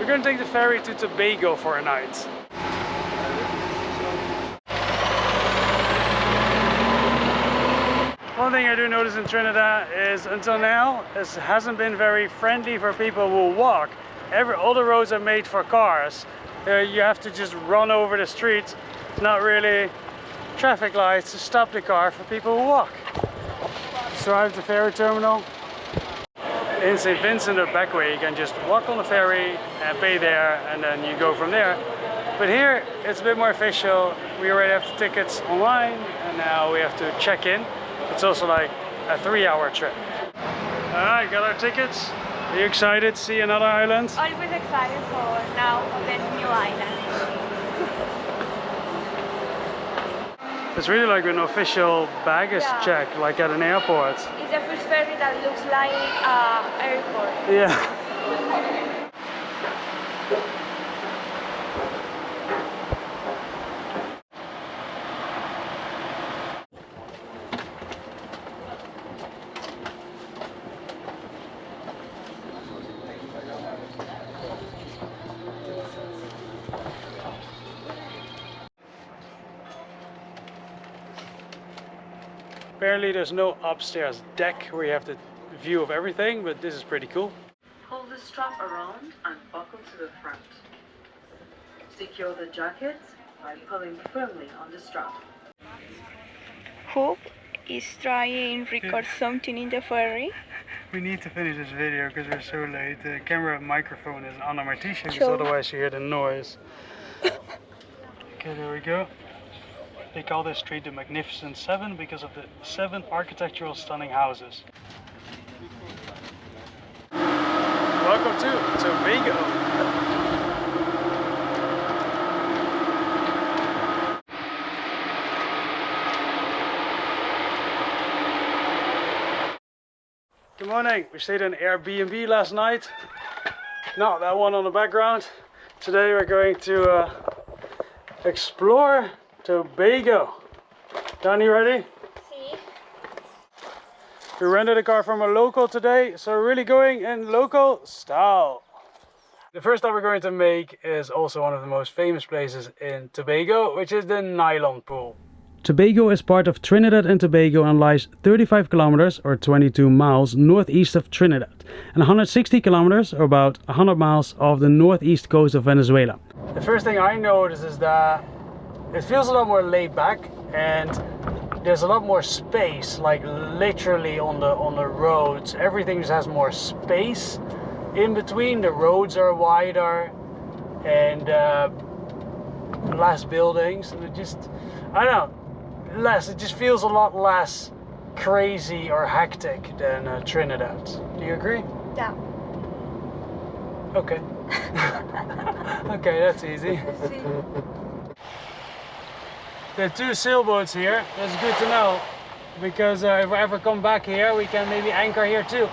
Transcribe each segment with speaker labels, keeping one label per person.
Speaker 1: We're going to take the ferry to Tobago for a night. One thing I do notice in Trinidad is until now it hasn't been very friendly for people who walk. All the roads are made for cars. You have to just run over the streets. Not really traffic lights to stop the car for people who walk. Just arrived at the ferry terminal. In St. Vincent or Backway, you can just walk on the ferry and pay there, and then you go from there. But here it's a bit more official. We already have the tickets online and now we have to check in. It's also like a 3-hour trip. Alright, got our tickets. Are you excited to see another island?
Speaker 2: Always excited for now open new island.
Speaker 1: It's really like an official baggage check, like at an airport.
Speaker 2: It's the first ferry that looks like airport.
Speaker 1: Yeah. Apparently there's no upstairs deck where you have the view of everything, but this is pretty cool.
Speaker 3: Pull the strap around and buckle to the front. Secure the jacket by pulling firmly on the strap.
Speaker 2: Hope is trying to record something in the ferry.
Speaker 1: We need to finish this video because we're so late. The camera microphone is under my t-shirt, because otherwise you hear the noise. Okay, there we go. They call this street the Magnificent Seven because of the 7 architectural stunning houses. Welcome to Tobago. Good morning. We stayed in Airbnb last night. Not that one on the background. Today we're going to explore Tobago. Danny, ready?
Speaker 2: See?
Speaker 1: We rented a car from a local today, so we're really going in local style. The first stop we're going to make is also one of the most famous places in Tobago, which is the Nylon Pool. Tobago is part of Trinidad and Tobago and lies 35 kilometers or 22 miles northeast of Trinidad and 160 kilometers or about 100 miles off the northeast coast of Venezuela. The first thing I noticed is that it feels a lot more laid back and there's a lot more space, like literally on the roads. Everything just has more space in between. The roads are wider and less buildings. And it just, I don't know, it just feels a lot less crazy or hectic than Trinidad. Do you agree?
Speaker 2: Yeah.
Speaker 1: Okay. Okay, that's easy. There are 2 sailboats here. That's good to know, because if we ever come back here, we can maybe anchor here too.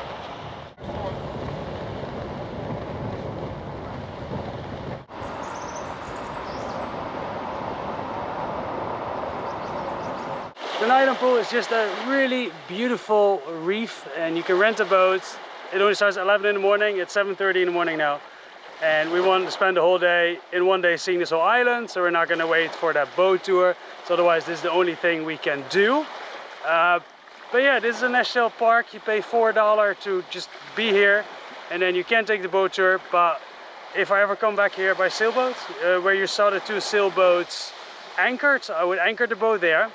Speaker 1: The Nylon Pool is just a really beautiful reef, and you can rent a boat. It only starts at 11 in the morning. It's 7:30 in the morning now. And we want to spend the whole day in one day seeing this whole island, so we're not going to wait for that boat tour. So otherwise this is the only thing we can do. But yeah, this is a national park. You pay $4 to just be here, and then you can take the boat tour. But if I ever come back here by sailboat, where you saw the 2 sailboats anchored, I would anchor the boat there,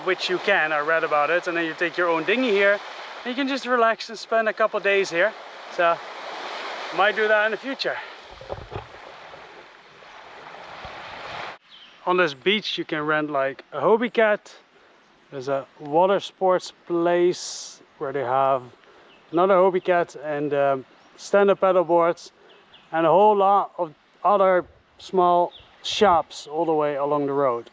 Speaker 1: which you can, I read about it. And then you take your own dinghy here, and you can just relax and spend a couple days here. So might do that in the future. On this beach you can rent like a hobie cat. There's a water sports place where they have another hobie cat and stand-up paddle boards and a whole lot of other small shops all the way along the road.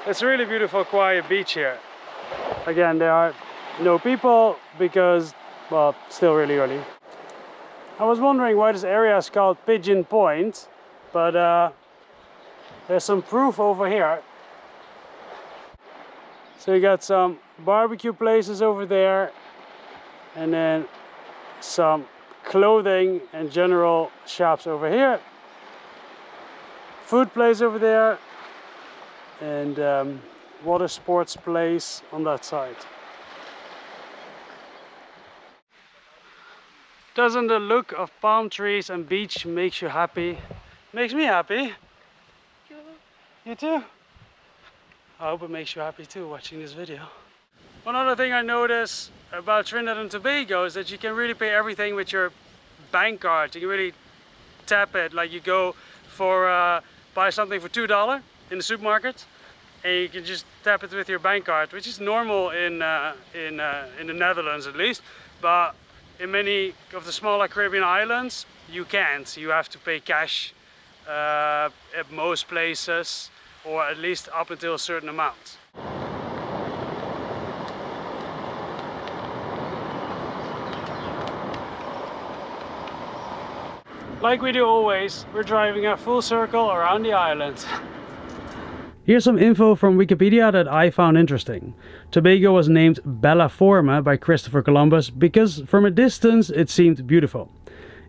Speaker 1: It's a really beautiful quiet beach here. Again, there are no people because, well, still really early. I was wondering why this area is called Pigeon Point, but there's some proof over here. So you got some barbecue places over there, and then some clothing and general shops over here, food place over there, and water sports place on that side. Doesn't the look of palm trees and beach makes you happy? Makes me happy. You too? I hope it makes you happy too watching this video. One other thing I notice about Trinidad and Tobago is that you can really pay everything with your bank card. You can really tap it, like you go for buy something for $2 in the supermarket, and you can just tap it with your bank card, which is normal in the Netherlands at least, but in many of the smaller Caribbean islands you can't. You have to pay cash at most places, or at least up until a certain amount. Like we do always, we're driving a full circle around the island. Here's some info from Wikipedia that I found interesting. Tobago was named Bella Forma by Christopher Columbus because from a distance it seemed beautiful.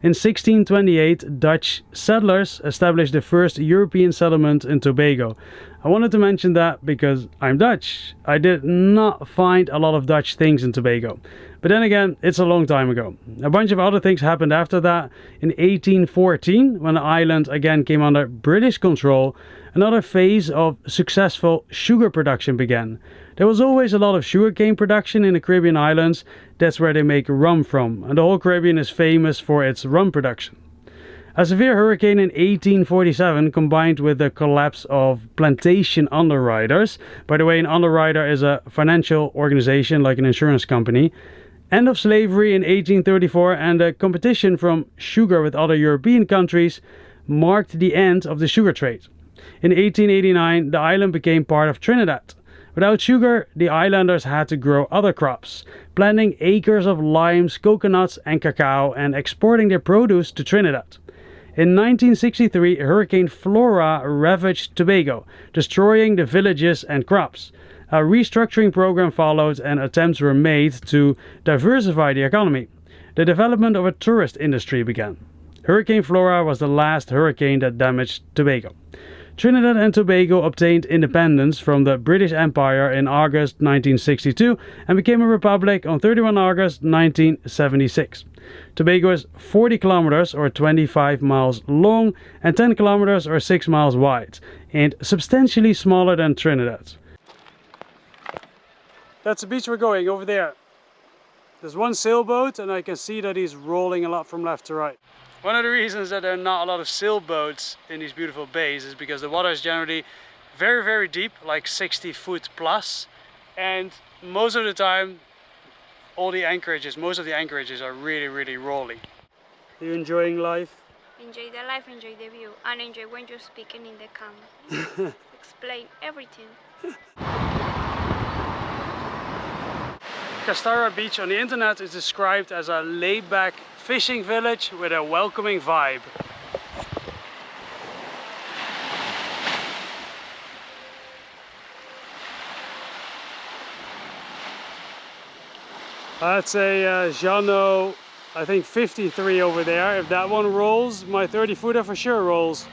Speaker 1: In 1628, Dutch settlers established the first European settlement in Tobago. I wanted to mention that because I'm Dutch. I did not find a lot of Dutch things in Tobago. But then again, it's a long time ago. A bunch of other things happened after that. In 1814, when the island again came under British control, another phase of successful sugar production began. There was always a lot of sugarcane production in the Caribbean islands. That's where they make rum from, and the whole Caribbean is famous for its rum production. A severe hurricane in 1847 combined with the collapse of plantation underwriters. By the way, an underwriter is a financial organization like an insurance company. End of slavery in 1834 and the competition from sugar with other European countries marked the end of the sugar trade. In 1889, the island became part of Trinidad. Without sugar, the islanders had to grow other crops, planting acres of limes, coconuts and cacao and exporting their produce to Trinidad. In 1963, Hurricane Flora ravaged Tobago, destroying the villages and crops. A restructuring program followed and attempts were made to diversify the economy. The development of a tourist industry began. Hurricane Flora was the last hurricane that damaged Tobago. Trinidad and Tobago obtained independence from the British Empire in August 1962 and became a republic on 31 August 1976. Tobago is 40 kilometers or 25 miles long and 10 kilometers or 6 miles wide, and substantially smaller than Trinidad. That's the beach we're going, over there. There's one sailboat and I can see that he's rolling a lot from left to right. One of the reasons that there are not a lot of sailboats in these beautiful bays is because the water is generally very, very deep, like 60 foot plus. And most of the time, most of the anchorages are really, really rolly. Are you enjoying life?
Speaker 2: Enjoy the life, enjoy the view, and enjoy when you're speaking in the camera. Explain everything.
Speaker 1: Castara Beach on the internet is described as a laid-back fishing village with a welcoming vibe. That's a Jano, I think 53 over there. If that one rolls, my 30-footer for sure rolls.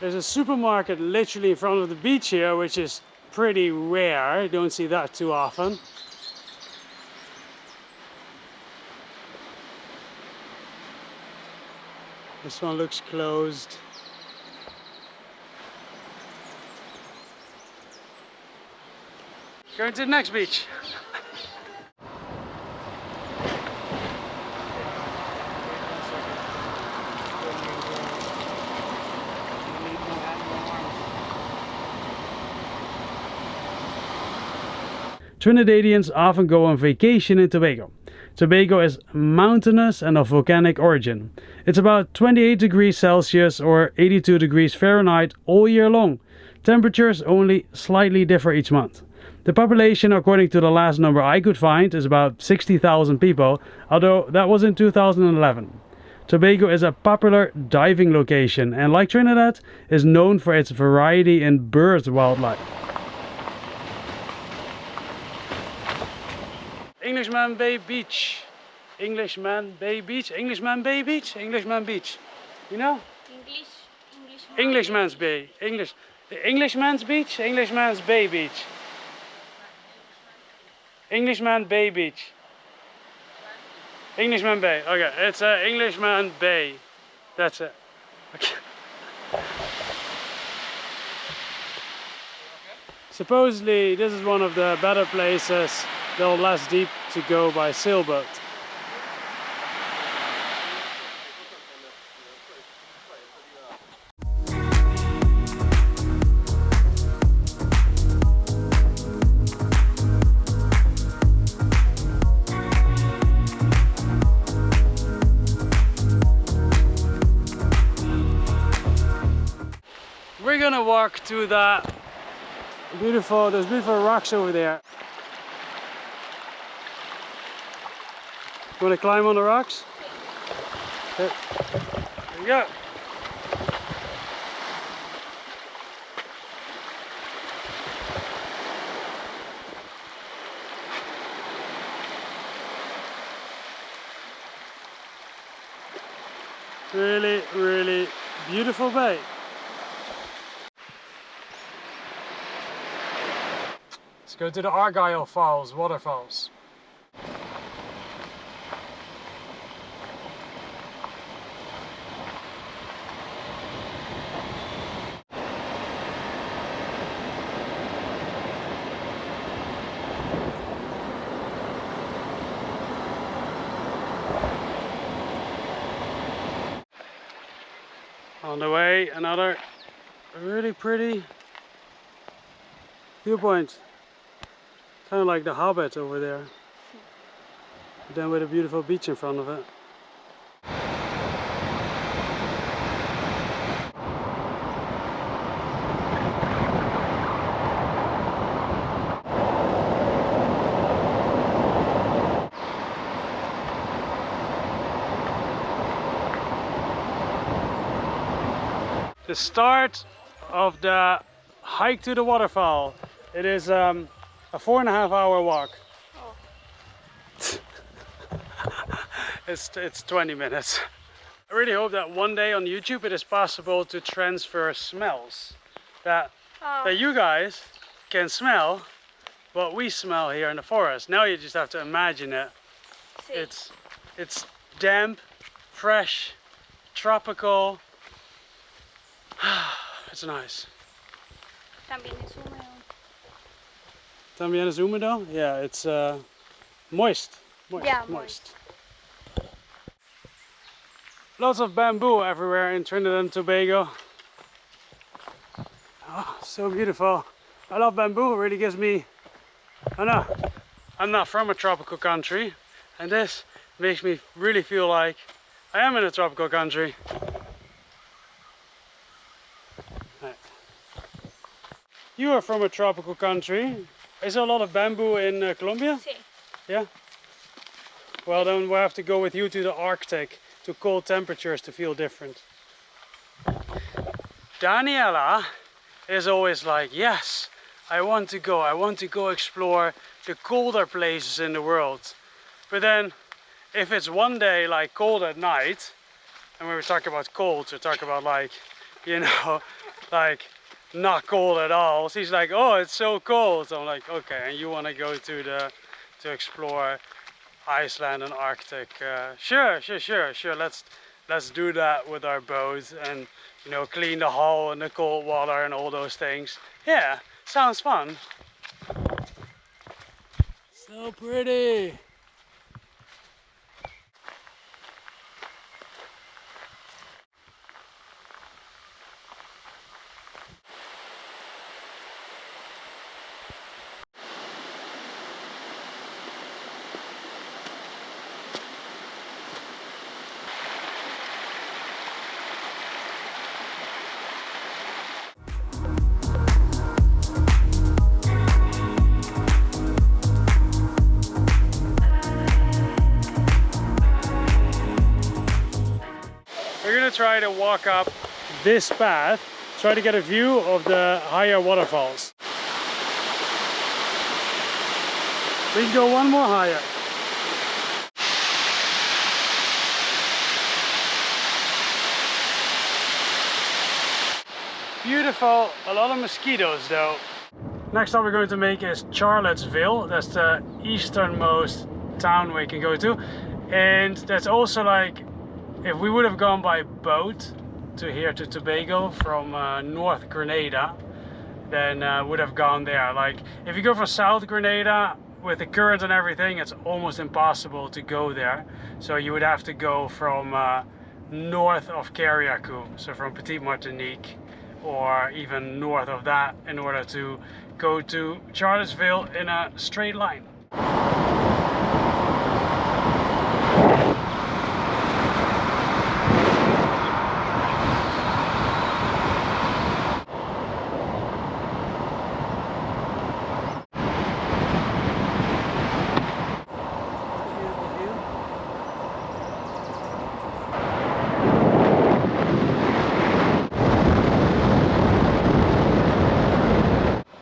Speaker 1: There's a supermarket literally in front of the beach here, which is pretty rare. You don't see that too often. This one looks closed. Going to the next beach. Trinidadians often go on vacation in Tobago. Tobago is mountainous and of volcanic origin. It's about 28 degrees Celsius or 82 degrees Fahrenheit all year long. Temperatures only slightly differ each month. The population, according to the last number I could find, is about 60,000 people, although that was in 2011. Tobago is a popular diving location and, like Trinidad, is known for its variety in bird wildlife. Englishman Bay Beach. Englishman Bay Beach. Englishman Bay Beach. Englishman Beach. You know? Englishman's Bay. Englishman's Beach. Englishman's Bay Beach. Englishman Bay Beach. Englishman Bay. Okay, it's Englishman Bay. That's it. Okay. Supposedly, this is one of the better places, though less deep, to go by sailboat. We're gonna walk to those beautiful rocks over there. You wanna climb on the rocks? Okay. There you go. Really, really beautiful bay. Let's go to the Argyle Falls, waterfalls. On the way, another really pretty viewpoint. Kind of like the Hobbit over there. But then with a beautiful beach in front of it. The start of the hike to the waterfall. It is a 4.5 hour walk. Oh. It's 20 minutes. I really hope that one day on YouTube it is possible to transfer smells that you guys can smell what we smell here in the forest. Now you just have to imagine it. It's damp, fresh, tropical. It's nice. También es húmedo? Yeah, it's moist.
Speaker 2: Yeah,
Speaker 1: moist. Lots of bamboo everywhere in Trinidad and Tobago. Oh, so beautiful. I love bamboo. It really gives me, I know, I'm not from a tropical country, and this makes me really feel like I am in a tropical country. Right. You are from a tropical country. Is there a lot of bamboo in Colombia?
Speaker 2: Sí.
Speaker 1: Yeah? Well, then we'll have to go with you to the Arctic, to cold temperatures to feel different. Daniela is always like, yes, I want to go explore the colder places in the world. But then, if it's one day like cold at night, and when we talk about cold, we're talking about like, you know, like not cold at all. She's like, oh, it's so cold. So I'm like, okay, and you want to go to explore Iceland and Arctic? Sure. Let's do that with our boat, and you know, clean the hull and the cold water and all those things. Yeah, sounds fun. So pretty. try to walk up this path, try to get a view of the higher waterfalls. We can go one more higher. Beautiful, a lot of mosquitoes though. Next stop we're going to make is Charlotteville. That's the easternmost town we can go to. And that's also like, if we would have gone by boat to here to Tobago from North Grenada, then would have gone there. Like if you go from South Grenada with the current and everything, it's almost impossible to go there. So you would have to go from north of Carriacou, so from Petite Martinique, or even north of that, in order to go to Charlotteville in a straight line.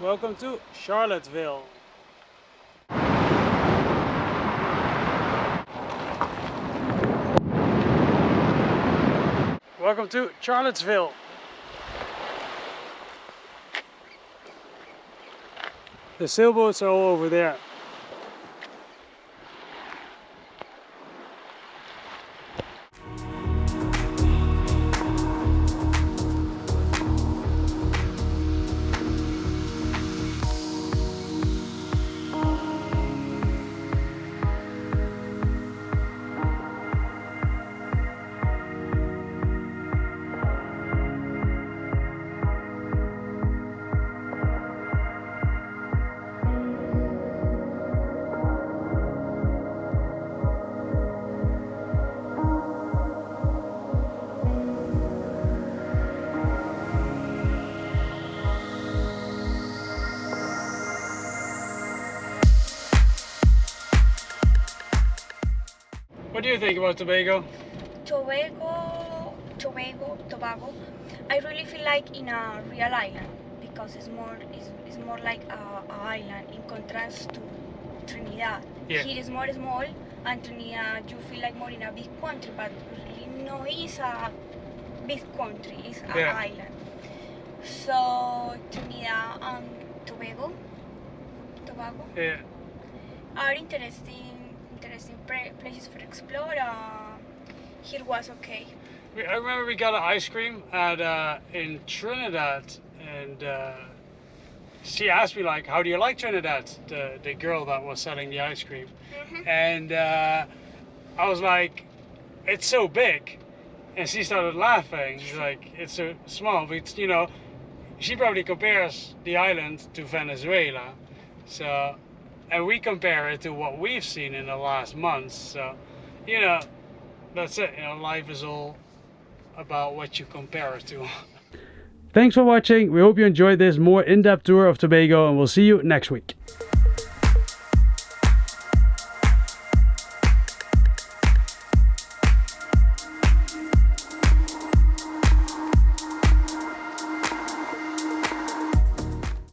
Speaker 1: Welcome to Charlotteville. Welcome to Charlotteville. The sailboats are all over there. What do you think about Tobago?
Speaker 2: Tobago. I really feel like in a real island, because it's more like a island in contrast to Trinidad.
Speaker 1: Yeah.
Speaker 2: Here is more small, and Trinidad you feel like more in a big country, but really no, it's a big country, it's an island. So Trinidad and Tobago
Speaker 1: Yeah.
Speaker 2: are interesting places for explore. Here was okay.
Speaker 1: I remember we got an ice cream at in Trinidad, and she asked me like, "How do you like Trinidad?" The girl that was selling the ice cream, and I was like, "It's so big," and she started laughing. She's like, "It's so small," but you know, she probably compares the island to Venezuela, so. And we compare it to what we've seen in the last months. So, you know, that's it. You know, life is all about what you compare it to. Thanks for watching. We hope you enjoyed this more in-depth tour of Tobago, and we'll see you next week.